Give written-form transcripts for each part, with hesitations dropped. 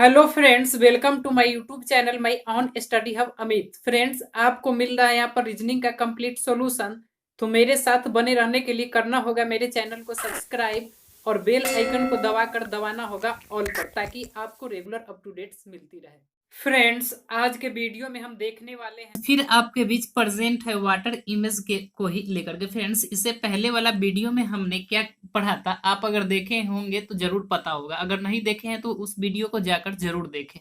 Hello friends, welcome to my YouTube channel my on study hub Amit. Friends, आपको मिल रहा है यहाँ पर रीजनिंग का कंप्लीट सॉल्यूशन। तो मेरे साथ बने रहने के लिए करना होगा मेरे चैनल को सब्सक्राइब और बेल आइकन को दबाकर दबाना होगा ऑल पर, ताकि आपको रेगुलर अप टू डेट्स मिलती रहे। फ्रेंड्स, आज के वीडियो में हम देखने वाले हैं फिर आपके बीच प्रेजेंट है वाटर इमेज के को ही लेकर के। फ्रेंड्स, इससे पहले वाला वीडियो में हमने क्या पढ़ा था, आप अगर देखे होंगे तो जरूर पता होगा, अगर नहीं देखे हैं तो उस वीडियो को जाकर जरूर देखें।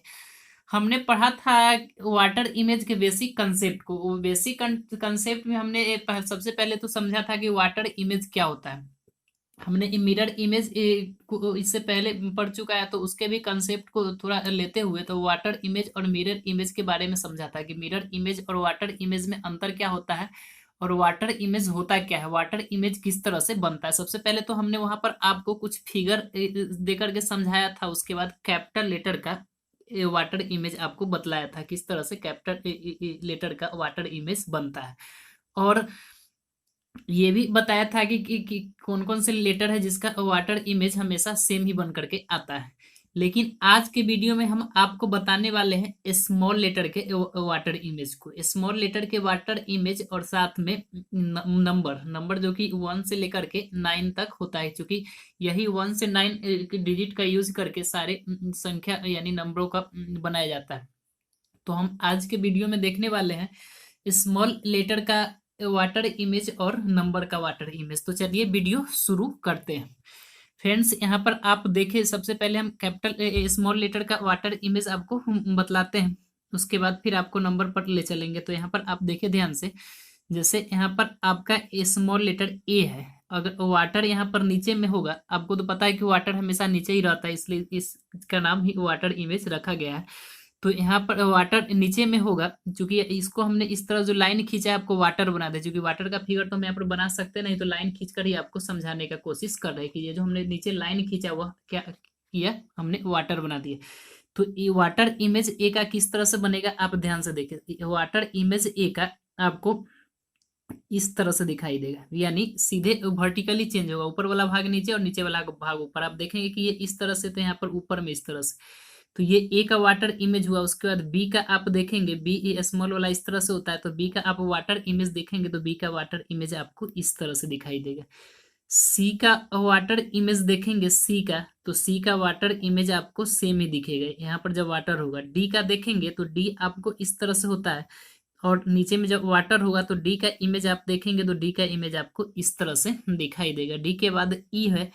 हमने पढ़ा था वाटर इमेज के बेसिक कंसेप्ट को। वो बेसिक कंसेप्ट में हमने सबसे पहले तो समझा था कि वाटर इमेज क्या होता है। हमने मिरर इमेज को इससे पहले पढ़ चुका है, तो उसके भी कंसेप्ट को थोड़ा लेते हुए तो वाटर इमेज और मिरर इमेज के बारे में समझा था कि मिरर इमेज और वाटर इमेज में अंतर क्या होता है और वाटर इमेज होता क्या है, वाटर इमेज किस तरह से बनता है। सबसे पहले तो हमने वहां पर आपको कुछ फिगर देकर के समझाया था। उसके बाद कैपिटल लेटर का वाटर इमेज आपको बतलाया था किस तरह से कैपिटल लेटर का वाटर इमेज बनता है। और ये भी बताया था कि कौन कौन से लेटर है जिसका वाटर इमेज हमेशा सेम ही बन करके आता है। लेकिन आज के वीडियो में हम आपको बताने वाले हैं स्मॉल लेटर के वाटर इमेज को, स्मॉल लेटर के वाटर इमेज, और साथ में नंबर नंबर जो कि 1 से लेकर के 9 तक होता है, क्योंकि यही 1 से 9 डिजिट का यूज करके सारे संख्या यानी नंबरों का बनाया जाता है। तो हम आज के वीडियो में देखने वाले हैं स्मॉल लेटर का वाटर इमेज और नंबर का वाटर इमेज। तो चलिए वीडियो शुरू करते हैं। फ्रेंड्स, यहाँ पर आप देखें, सबसे पहले हम कैपिटल स्मॉल लेटर का वाटर इमेज आपको हम बतलाते हैं, उसके बाद फिर आपको नंबर पर ले चलेंगे। तो यहाँ पर आप देखें ध्यान से, जैसे यहाँ पर आपका स्मॉल लेटर ए है, अगर वाटर यहाँ पर नीचे में होगा, आपको तो पता है कि वाटर हमेशा नीचे ही रहता है, इसलिए इसका नाम ही वाटर इमेज रखा गया है। तो यहाँ पर वाटर नीचे में होगा, क्योंकि इसको हमने इस तरह जो लाइन खींचा है आपको वाटर बना दे, क्योंकि वाटर का फिगर तो हम यहाँ पर बना सकते नहीं, तो लाइन खींचकर ही आपको समझाने का कोशिश कर रहे हैं कि ये जो हमने नीचे लाइन खींचा वह क्या किया, हमने वाटर बना दिया। तो ये वाटर इमेज ए का किस तरह से बनेगा, आप ध्यान से देखिए। वाटर इमेज ए का आपको इस तरह से दिखाई देगा, यानी सीधे वर्टिकली चेंज होगा, ऊपर वाला भाग नीचे और नीचे वाला भाग ऊपर। आप देखेंगे कि ये इस तरह से, तो यहाँ पर ऊपर में इस तरह से, तो ये ए का वाटर इमेज हुआ। उसके बाद बी का आप देखेंगे, बी ए स्मॉल वाला इस तरह से होता है, तो बी का आप वाटर इमेज देखेंगे तो बी का वाटर इमेज आपको इस तरह से दिखाई देगा। सी का वाटर इमेज देखेंगे, सी का, तो सी का वाटर इमेज आपको सेम ही दिखेगा यहाँ पर जब वाटर होगा। डी का देखेंगे तो डी आपको इस तरह से होता है, और नीचे में जब वाटर होगा तो डी का इमेज आप देखेंगे तो डी का इमेज आपको इस तरह से दिखाई देगा। डी के बाद ई है,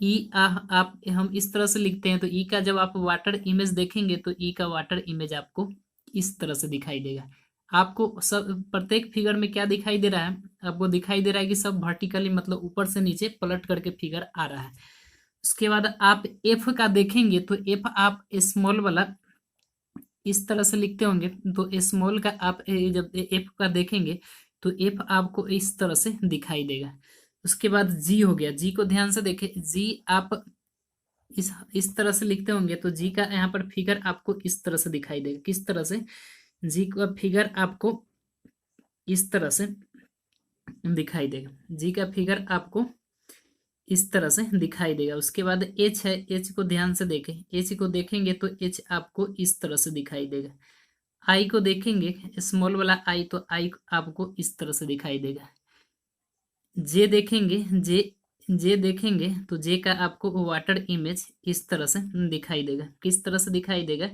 ई आप हम इस तरह से लिखते हैं, तो ई का जब आप वाटर इमेज देखेंगे तो ई का वाटर इमेज आपको इस तरह से दिखाई देगा। आपको सब प्रत्येक फिगर में क्या दिखाई दे रहा है, आपको दिखाई दे रहा है कि सब वर्टिकली, मतलब ऊपर से नीचे पलट करके फिगर आ रहा है। उसके बाद आप एफ का देखेंगे तो एफ आप स्मॉल वाला इस तरह से लिखते होंगे, तो स्मॉल का आप जब एफ का देखेंगे तो एफ आपको इस तरह से दिखाई देगा। उसके बाद जी हो गया, जी को ध्यान से देखें, जी आप इस तरह से लिखते होंगे, तो जी का यहाँ पर फिगर आपको इस तरह से दिखाई देगा। किस तरह से, जी का फिगर आपको इस तरह से दिखाई देगा, जी का फिगर आपको इस तरह से दिखाई देगा। उसके बाद एच है, एच को ध्यान से देखें, एच को देखेंगे तो एच आपको इस तरह से दिखाई देगा। आई को देखेंगे, स्मॉल वाला आई, तो आई आपको इस तरह से दिखाई देगा। जे देखेंगे, जे देखेंगे तो जे का आपको वाटर इमेज इस तरह से दिखाई देगा। किस तरह से दिखाई देगा,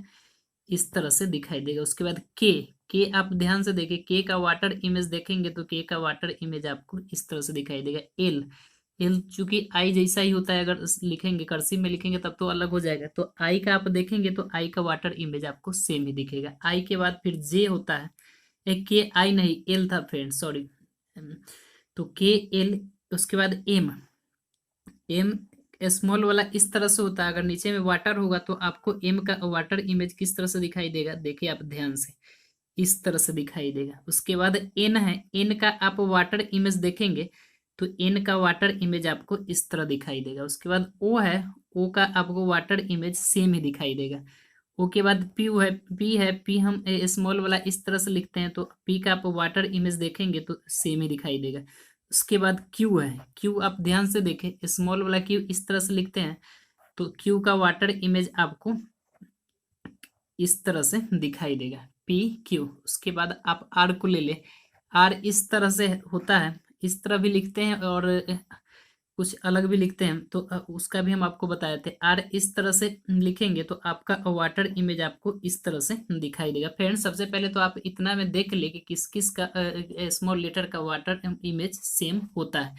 इस तरह से दिखाई देगा। उसके बाद के आप ध्यान से देखें, के का वाटर इमेज देखेंगे तो के का वाटर इमेज आपको इस तरह से दिखाई देगा। एल, एल चूंकि आई जैसा ही होता है, अगर लिखेंगे कर्सिव में लिखेंगे तब तो अलग हो जाएगा, तो आई का आप देखेंगे तो आई का वाटर इमेज आपको सेम ही दिखेगा। आई के बाद फिर जे होता है, एक के आई नहीं एल था फ्रेंड, सॉरी, तो के एल। उसके बाद एम, एम स्मॉल वाला इस तरह से होता है, अगर नीचे में वाटर होगा तो आपको एम का वाटर इमेज किस तरह से दिखाई देगा, देखिए आप ध्यान से, इस तरह से दिखाई देगा। उसके बाद एन है, एन का आप वाटर इमेज देखेंगे तो एन का वाटर इमेज आपको इस तरह दिखाई देगा। उसके बाद ओ है, ओ का आपको वाटर इमेज सेम ही दिखाई देगा। ओ के बाद पी है, पी हम स्मॉल वाला इस तरह से लिखते हैं, तो पी का आप वाटर इमेज देखेंगे तो सेम ही दिखाई देगा। उसके बाद क्यू है, क्यू आप ध्यान से देखें, स्मॉल वाला क्यू इस तरह से लिखते हैं, तो क्यू का वाटर इमेज आपको इस तरह से दिखाई देगा पी क्यू। उसके बाद आप आर को ले ले, आर इस तरह से होता है, इस तरह भी लिखते हैं और कुछ अलग भी लिखते हैं, तो उसका भी हम आपको बताए थे। आर इस तरह से लिखेंगे तो आपका वाटर इमेज आपको इस तरह से दिखाई देगा। फ्रेंड्स, सबसे पहले तो आप इतना में देख ले कि किस किस का स्मॉल लेटर का वाटर इमेज सेम होता है।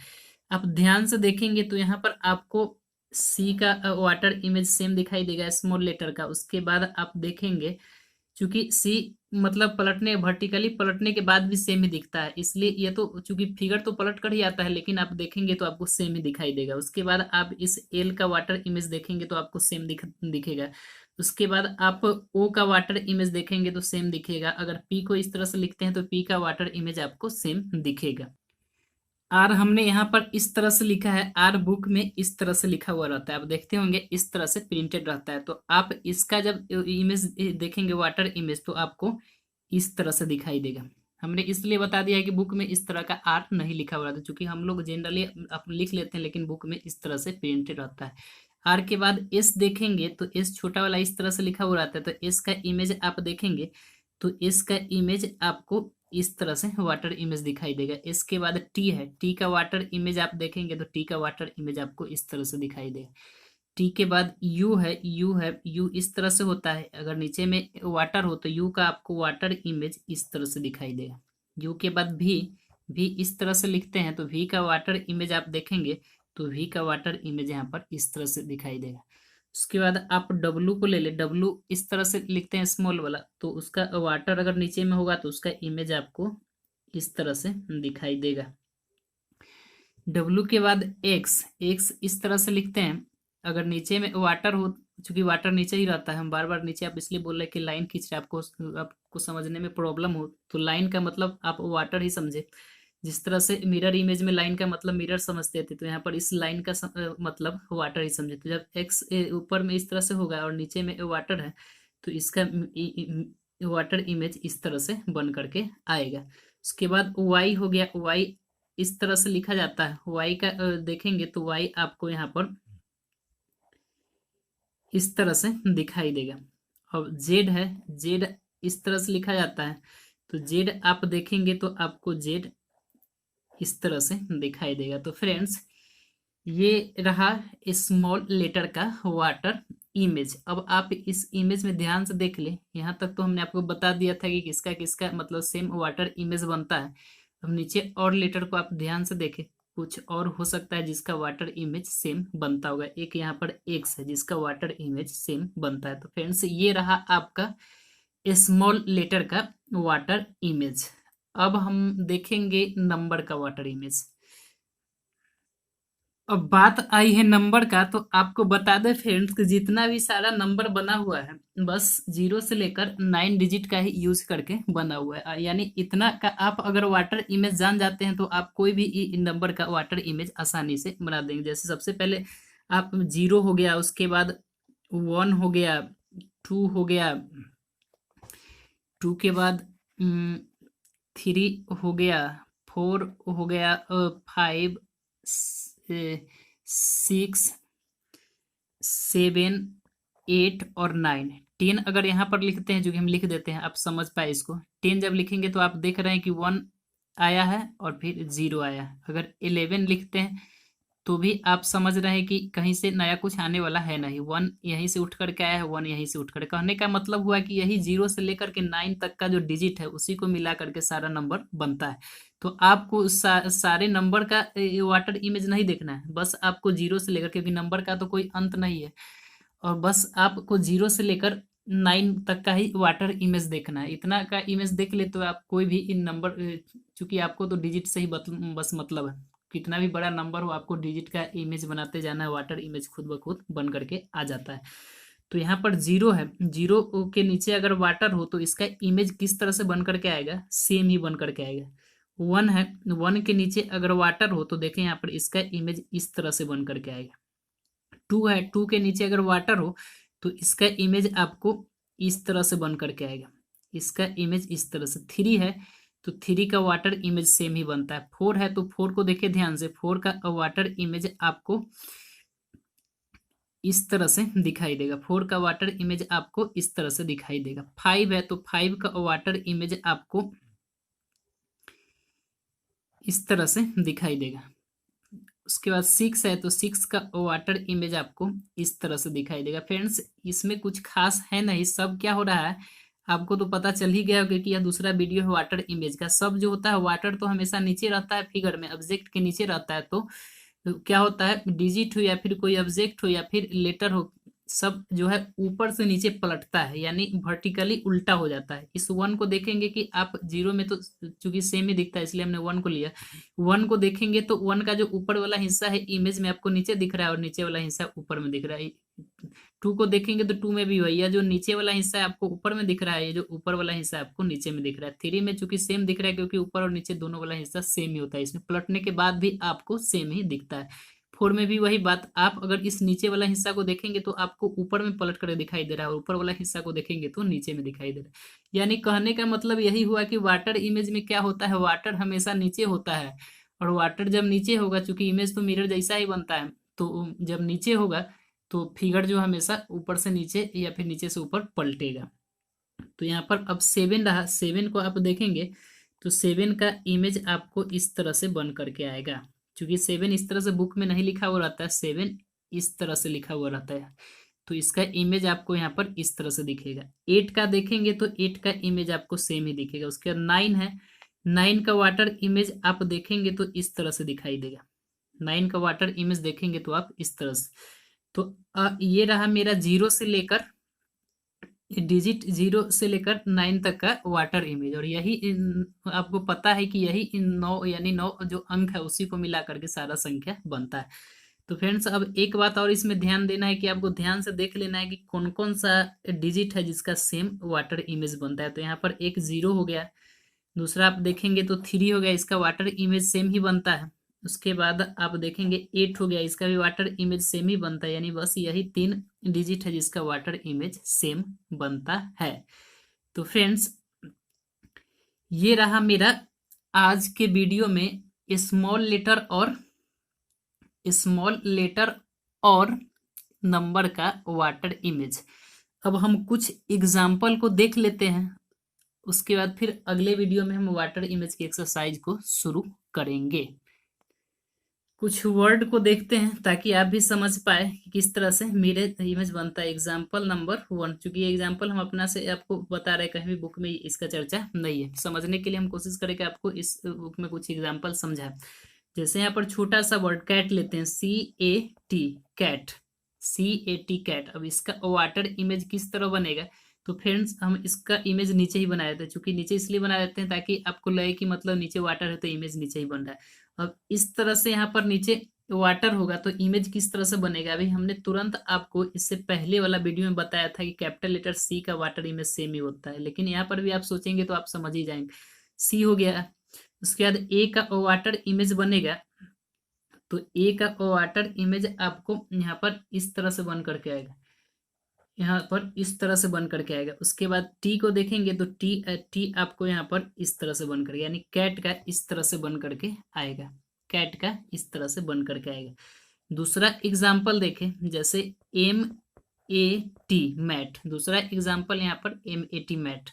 आप ध्यान से देखेंगे तो यहाँ पर आपको सी का वाटर इमेज सेम दिखाई देगा स्मॉल लेटर का। उसके बाद आप देखेंगे चूंकि सी मतलब पलटने वर्टिकली पलटने के बाद भी सेम ही दिखता है, इसलिए ये तो चूंकि फिगर तो पलट कर ही आता है, लेकिन आप देखेंगे तो आपको सेम ही दिखाई देगा। उसके बाद आप इस एल का वाटर इमेज देखेंगे तो आपको सेम दिखेगा। उसके बाद आप ओ का वाटर इमेज देखेंगे तो सेम दिखेगा। अगर पी को इस तरह से लिखते हैं तो पी का वाटर इमेज आपको सेम दिखेगा। आर हमने यहाँ पर इस तरह से लिखा है, आर बुक में इस तरह से लिखा हुआ रहता है, आप देखते होंगे इस तरह से प्रिंटेड रहता है। तो आप इसका जब इमेज देखेंगे वाटर इमेज तो आपको इस तरह से दिखाई देगा। हमने इसलिए बता दिया है कि बुक में इस तरह का आर नहीं लिखा हुआ रहता, क्योंकि हम लोग जनरली आप लिख लेते हैं लेकिन बुक में इस तरह से प्रिंटेड रहता है। आर के बाद एस देखेंगे तो एस छोटा वाला इस तरह से लिखा हुआ रहता है, तो एस का इमेज आप देखेंगे तो एस का इमेज आपको इस तरह से वाटर इमेज दिखाई देगा। इसके बाद टी है, टी का वाटर इमेज आप देखेंगे तो टी का वाटर इमेज आपको इस तरह से दिखाई देगा। टी के बाद यू है, यू इस तरह से होता है, अगर नीचे में वाटर हो तो यू का आपको वाटर इमेज इस तरह से दिखाई देगा। यू के बाद भी इस तरह से लिखते हैं तो वी का वाटर इमेज आप देखेंगे तो वी का वाटर इमेज यहाँ पर इस तरह से दिखाई देगा। उसके बाद आप डब्लू को ले ले, डब्लू इस तरह से लिखते हैं स्मॉल वाला, तो उसका वाटर अगर नीचे में होगा तो उसका इमेज आपको इस तरह से दिखाई देगा। डब्लू के बाद एक्स, एक्स इस तरह से लिखते हैं, अगर नीचे में वाटर हो, चूंकि वाटर नीचे ही रहता है, हम बार बार नीचे आप इसलिए बोल रहे हैं कि लाइन खींच रहे हैं, आपको समझने में प्रॉब्लम हो तो लाइन का मतलब आप वाटर ही समझे। जिस तरह से मिरर इमेज में लाइन का मतलब मिरर समझते थे, तो यहाँ पर इस लाइन का मतलब वाटर ही समझे। तो जब एक्स ऊपर में इस तरह से होगा और नीचे में वाटर है तो इसका वाटर इमेज इस तरह से बन करके आएगा। उसके बाद वाई हो गया, वाई इस तरह से लिखा जाता है, वाई का देखेंगे तो वाई आपको यहाँ पर इस तरह से दिखाई देगा। अब जेड है, जेड इस तरह से लिखा जाता है, तो जेड आप देखेंगे तो आपको जेड इस तरह से दिखाई देगा। तो फ्रेंड्स, ये रहा स्मॉल लेटर का वाटर इमेज। अब आप इस इमेज में ध्यान से देख ले, यहाँ तक तो हमने आपको बता दिया था कि किसका किसका मतलब सेम वाटर इमेज बनता है। अब नीचे और लेटर को आप ध्यान से देखें, कुछ और हो सकता है जिसका वाटर इमेज सेम बनता होगा। एक यहाँ पर एक्स है जिसका वाटर इमेज सेम बनता है। तो फ्रेंड्स, ये रहा आपका स्मॉल लेटर का वाटर इमेज। अब हम देखेंगे नंबर का वाटर इमेज। अब बात आई है नंबर का, तो आपको बता दें फ्रेंड्स कि जितना भी सारा नंबर बना हुआ है बस 0 से लेकर 9 डिजिट का ही यूज करके बना हुआ है, यानी इतना का आप अगर वाटर इमेज जान जाते हैं तो आप कोई भी नंबर का वाटर इमेज आसानी से बना देंगे। जैसे सबसे पहले आप 0 हो गया, उसके बाद 1 हो गया, 2 हो गया, 2 के बाद 3 हो गया, 4 हो गया, 5, 6, 7, 8 और 9, 10 अगर यहाँ पर लिखते हैं, जो कि हम लिख देते हैं, आप समझ पाए इसको। 10 जब लिखेंगे तो आप देख रहे हैं कि 1 आया है और फिर 0 आया है। अगर 11 लिखते हैं तो भी आप समझ रहे हैं कि कहीं से नया कुछ आने वाला है नहीं, 1 यहीं से उठ करके आया है, 1 यहीं से उठ कर, कहने का मतलब हुआ कि यही 0 से लेकर के 9 तक का जो डिजिट है उसी को मिला करके सारा नंबर बनता है। तो आपको सारे नंबर का वाटर इमेज नहीं देखना है, बस आपको 0 से लेकर, क्योंकि नंबर का तो कोई अंत नहीं है, और बस आपको 0 से लेकर 9 तक का ही वाटर इमेज देखना है। इतना का इमेज देख ले तो आप कोई भी इन नंबर, चूंकि आपको तो डिजिट से ही बस मतलब है, कितना भी बड़ा नंबर हो आपको डिजिट का इमेज बनाते जाना है, वाटर इमेज खुद ब खुद बन करके आ जाता है। तो यहाँ पर 0 है, 0 के नीचे अगर वाटर हो तो इसका इमेज किस तरह से बन करके आएगा, सेम ही बन करके आएगा। 1 है, 1 के नीचे अगर वाटर हो तो देखें यहाँ पर इसका इमेज इस तरह से बन करके आएगा। 2 है, 2 के नीचे अगर वाटर हो तो इसका इमेज आपको इस तरह से बन करके आएगा, इसका इमेज इस तरह से। 3 है तो 3 का वाटर इमेज सेम ही बनता है। 4 है तो 4 को देखिए ध्यान से, 4 का वाटर इमेज आपको इस तरह से दिखाई देगा। 4 का वाटर इमेज आपको इस तरह से दिखाई देगा। 5 है तो 5 का वाटर इमेज आपको इस तरह से दिखाई देगा। उसके बाद 6 है तो 6 का वाटर इमेज आपको इस तरह से दिखाई देगा। फ्रेंड्स इसमें कुछ खास है नहीं, सब क्या हो रहा है आपको तो पता चल ही गया होगा कि यह दूसरा वीडियो है वाटर इमेज का। सब जो होता है वाटर तो हमेशा नीचे रहता है फिगर में, ऑब्जेक्ट के नीचे रहता है। तो क्या होता है डिजिट हो या फिर कोई ऑब्जेक्ट हो या फिर लेटर हो, सब जो है ऊपर से नीचे पलटता है, यानी वर्टिकली उल्टा हो जाता है। इस 1 को देखेंगे कि आप 0 में तो चूंकि सेम ही दिखता है इसलिए हमने 1 को लिया। 1 को देखेंगे तो 1 का जो ऊपर वाला हिस्सा है इमेज में आपको नीचे दिख रहा है और नीचे वाला हिस्सा ऊपर में दिख रहा है। 2 को देखेंगे तो 2 में भी वही है, जो नीचे वाला हिस्सा है आपको ऊपर में दिख रहा है, ये जो ऊपर वाला हिस्सा आपको नीचे में दिख रहा है। 3 में चूंकि सेम दिख रहा है क्योंकि ऊपर और नीचे दोनों वाला हिस्सा सेम ही होता है, इसमें पलटने के बाद भी आपको सेम ही दिखता है। 4 में भी वही बात, आप अगर इस नीचे वाला हिस्सा को देखेंगे तो आपको ऊपर में पलट कर दिखाई दे रहा है और ऊपर वाला हिस्सा को देखेंगे तो नीचे में दिखाई दे रहा है। यानी कहने का मतलब यही हुआ कि वाटर इमेज में क्या होता है, वाटर हमेशा नीचे होता है और वाटर जब नीचे होगा, चूंकि इमेज तो मिरर जैसा ही बनता है, तो जब नीचे होगा तो फिगर जो हमेशा ऊपर से नीचे या फिर नीचे से ऊपर पलटेगा। तो यहाँ पर अब 7 रहा, 7 को आप देखेंगे तो 7 का इमेज आपको इस तरह से बन करके आएगा। क्योंकि 7 इस तरह से बुक में नहीं लिखा हुआ रहता है, 7 इस तरह से लिखा हुआ रहता है, तो इसका इमेज आपको यहाँ पर इस तरह से दिखेगा। 8 का देखेंगे तो 8 का इमेज आपको सेम ही दिखेगा। उसके बाद 9 है, 9 का वाटर इमेज आप देखेंगे तो इस तरह से दिखाई देगा। 9 का वाटर इमेज देखेंगे तो आप इस तरह से, तो ये रहा मेरा 0 से लेकर डिजिट 0 से लेकर 9 तक का वाटर इमेज। और यही आपको पता है कि यही इन 9 यानी 9 जो अंक है उसी को मिला करके सारा संख्या बनता है। तो फ्रेंड्स अब एक बात और इसमें ध्यान देना है कि आपको ध्यान से देख लेना है कि कौन कौन सा डिजिट है जिसका सेम वाटर इमेज बनता है। तो यहाँ पर एक 0 हो गया, दूसरा आप देखेंगे तो 3 हो गया, इसका वाटर इमेज सेम ही बनता है। उसके बाद आप देखेंगे 8 हो गया, इसका भी वाटर इमेज सेम ही बनता है, यानी बस यही 3 डिजिट है जिसका वाटर इमेज सेम बनता है। तो फ्रेंड्स ये रहा मेरा आज के वीडियो में स्मॉल लेटर और नंबर का वाटर इमेज। अब हम कुछ एग्जाम्पल को देख लेते हैं, उसके बाद फिर अगले वीडियो में हम वाटर इमेज की एक्सरसाइज को शुरू करेंगे। कुछ वर्ड को देखते हैं ताकि आप भी समझ पाए कि किस तरह से मिरर इमेज बनता है। एग्जाम्पल नंबर 1, चूंकि ये एग्जाम्पल हम अपना से आपको बता रहे हैं, कहीं भी बुक में इसका चर्चा नहीं है। समझने के लिए हम कोशिश करें कि आपको इस बुक में कुछ एग्जाम्पल समझाए। जैसे यहाँ पर छोटा सा वर्ड कैट लेते हैं, CAT कैट, CAT कैट। अब इसका वाटर इमेज किस तरह बनेगा, तो फ्रेंड्स हम इसका इमेज नीचे ही बना देते हैं। चूंकि नीचे इसलिए बना देते हैं ताकि आपको लगे कि मतलब नीचे वाटर है तो इमेज नीचे ही बन रहा है। अब इस तरह से यहाँ पर नीचे वाटर होगा तो इमेज किस तरह से बनेगा, अभी हमने तुरंत आपको इससे पहले वाला वीडियो में बताया था कि कैपिटल लेटर C का वाटर इमेज सेम ही होता है, लेकिन यहाँ पर भी आप सोचेंगे तो आप समझ ही जाएंगे। C हो गया, उसके बाद A का वाटर इमेज बनेगा, तो A का वाटर इमेज आपको यहाँ पर इस तरह से बन करके आएगा, यहाँ पर इस तरह से बन करके आएगा। उसके बाद T को देखेंगे तो टी आपको यहाँ पर इस तरह से बन करके, यानी कैट का इस तरह से बन करके आएगा, कैट का इस तरह से बन करके आएगा। दूसरा एग्जाम्पल देखें, जैसे MAT मैट, दूसरा एग्जाम्पल यहाँ पर MAT मैट।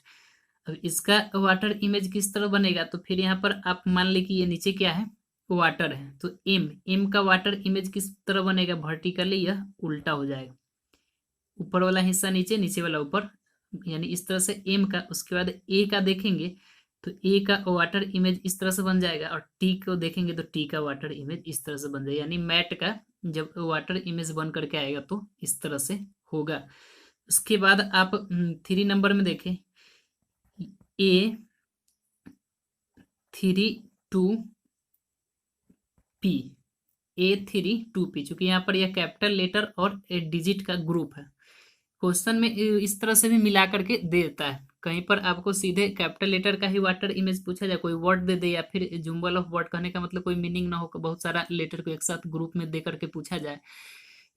अब इसका वाटर इमेज किस तरह बनेगा, तो फिर यहाँ पर आप मान ली कि ये नीचे क्या है, वाटर है, तो M का वाटर इमेज किस तरह बनेगा, वर्टिकली यह उल्टा हो जाएगा, ऊपर वाला हिस्सा नीचे, नीचे वाला ऊपर, यानी इस तरह से M का। उसके बाद A का देखेंगे तो A का वाटर इमेज इस तरह से बन जाएगा, और T को देखेंगे तो T का वाटर इमेज इस तरह से बन जाएगा, यानी मैट का जब वाटर इमेज बन करके आएगा तो इस तरह से होगा। उसके बाद आप 3 नंबर में देखें, A32P, A32P, चूंकि यहाँ पर यह कैपिटल लेटर और डिजिट का ग्रुप है। क्वेश्चन में इस तरह से भी मिला करके दे देता है, कहीं पर आपको सीधे कैपिटल लेटर का ही वाटर इमेज पूछा जाए, कोई वर्ड दे दे, या फिर जुम्बल ऑफ वर्ड, कहने का मतलब कोई मीनिंग ना हो, बहुत सारा लेटर को एक साथ ग्रुप में दे करके पूछा जाए,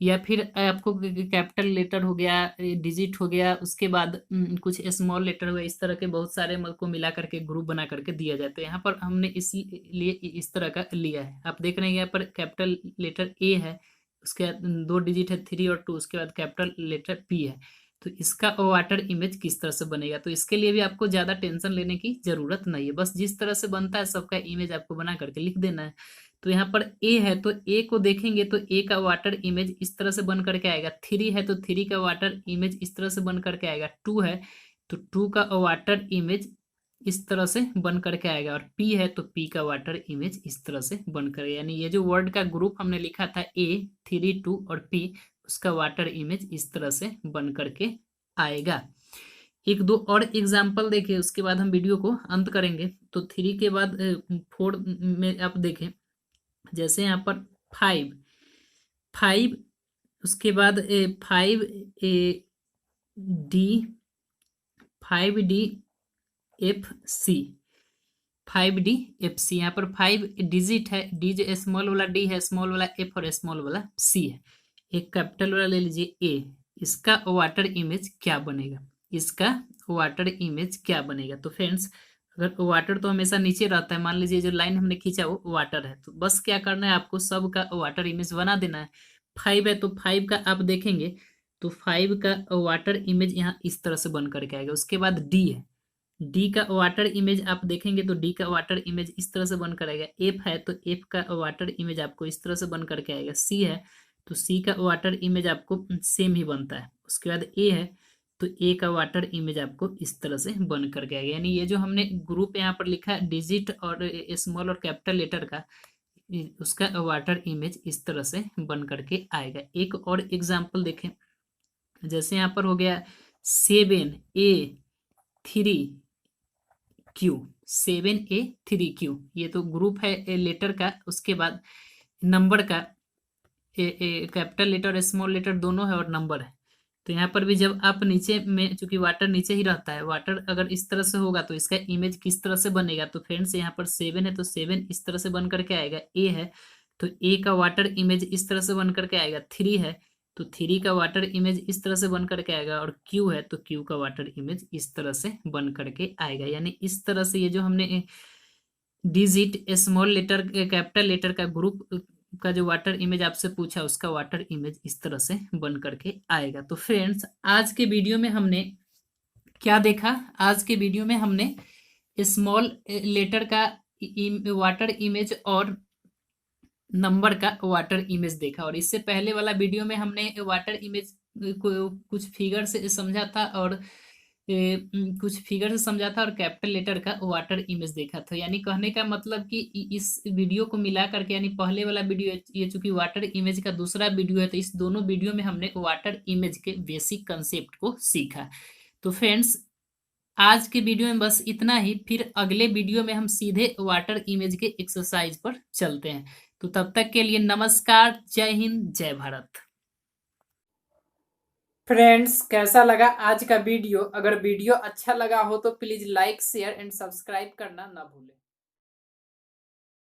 या फिर आपको कैपिटल लेटर हो गया, डिजिट हो गया, उसके बाद कुछ स्मॉल लेटर हुआ, इस तरह के बहुत सारे को मिला करके ग्रुप बना करके दिया जाए। तो यहाँ पर हमने इसलिए इस तरह का लिया है। आप देख रहे हैं यहाँ पर कैपिटल लेटर A है, उसके बाद 2 डिजिट है 3 और 2, उसके बाद कैपिटल लेटर पी है। तो इसका वाटर इमेज किस तरह से बनेगा, तो इसके लिए भी आपको ज़्यादा टेंशन लेने की ज़रूरत नहीं है, बस जिस तरह से बनता है सबका इमेज आपको बना करके लिख देना है। तो यहाँ पर ए है तो ए को देखेंगे तो ए का वाटर इमेज इस तरह से बन करके आएगा। 3 है तो 3 का वाटर इमेज इस तरह से बन करके आएगा। 2 है तो 2 का वाटर इमेज इस तरह से बन करके आएगा। और पी है तो पी का वाटर इमेज इस तरह से बन कर, यानी ये जो वर्ड का ग्रुप हमने लिखा था ए 3 2 और पी, उसका वाटर इमेज इस तरह से बन करके आएगा। एक दो और एग्जाम्पल देखें उसके बाद हम वीडियो को अंत करेंगे। तो 3 के बाद 4 में आप देखें, जैसे यहाँ पर 5 5, उसके बाद 5 D 5D FC 5D FC, यहाँ पर 5 डिजिट है, डी जो स्मॉल वाला डी है, स्मॉल वाला एफ और स्मॉल वाला सी है। एक कैपिटल वाला ले लीजिए ए, इसका वाटर इमेज क्या बनेगा, इसका वाटर इमेज क्या बनेगा। तो फ्रेंड्स अगर वाटर तो हमेशा नीचे रहता है, मान लीजिए जो लाइन हमने खींचा वो वाटर है, तो बस क्या करना है आपको, सब का वाटर इमेज बना देना है। 5 है तो 5 का आप देखेंगे तो 5 का वाटर इमेज यहाँ इस तरह से बन करके आएगा। उसके बाद डी है, डी का वाटर इमेज आप देखेंगे तो डी का वाटर इमेज इस तरह से बन कर आएगा। एफ है तो एफ का वाटर इमेज आपको इस तरह से बन करके आएगा। सी है तो सी का वाटर इमेज आपको सेम ही बनता है। उसके बाद ए है तो ए का वाटर इमेज आपको इस तरह से बन करके आएगा। यानी ये जो हमने ग्रुप यहाँ पर लिखा है डिजिट और स्मॉल और कैपिटल लेटर का, उसका वाटर इमेज इस तरह से बन करके आएगा। एक और एग्जाम्पल देखें, जैसे यहाँ पर हो गया 7A3Q 7A3Q, ये तो ग्रुप है लेटर का। उसके बाद नंबर का कैपिटल लेटर और स्मॉल लेटर दोनों है और नंबर है। तो यहाँ पर भी जब आप नीचे में, चूंकि वाटर नीचे ही रहता है, वाटर अगर इस तरह से होगा तो इसका इमेज किस तरह से बनेगा। तो फ्रेंड्स यहाँ पर 7 है तो 7 इस तरह से बन करके आएगा। ए है तो ए का वाटर इमेज इस तरह से बन करके आएगा। 3 है तो 3 का वाटर इमेज इस तरह से बन करके आएगा। और क्यू है तो क्यू का वाटर इमेज इस तरह से बन करके आएगा। यानी इस तरह से ये जो हमने digit small letter capital letter का ग्रुप का जो वाटर इमेज आपसे पूछा, उसका वाटर इमेज इस तरह से बन करके आएगा। तो फ्रेंड्स आज के वीडियो में हमने क्या देखा, आज के वीडियो में हमने स्मॉल लेटर का वाटर इमेज और नंबर का वाटर इमेज देखा। और इससे पहले वाला वीडियो में हमने वाटर इमेज को कुछ फिगर से समझा था और कुछ फिगर से समझा था और कैपिटल लेटर का वाटर इमेज देखा था। यानी कहने का मतलब कि इस वीडियो को मिला करके, यानी पहले वाला वीडियो, ये चूंकि वाटर इमेज का दूसरा वीडियो है, तो इस दोनों वीडियो में हमने वाटर इमेज के बेसिक कंसेप्ट को सीखा। तो फ्रेंड्स आज के वीडियो में बस इतना ही, फिर अगले वीडियो में हम सीधे वाटर इमेज के एक्सरसाइज पर चलते हैं। तो तब तक के लिए नमस्कार, जय हिंद, जय भारत। फ्रेंड्स कैसा लगा आज का वीडियो, अगर वीडियो अच्छा लगा हो तो please like share and subscribe करना ना भूलें।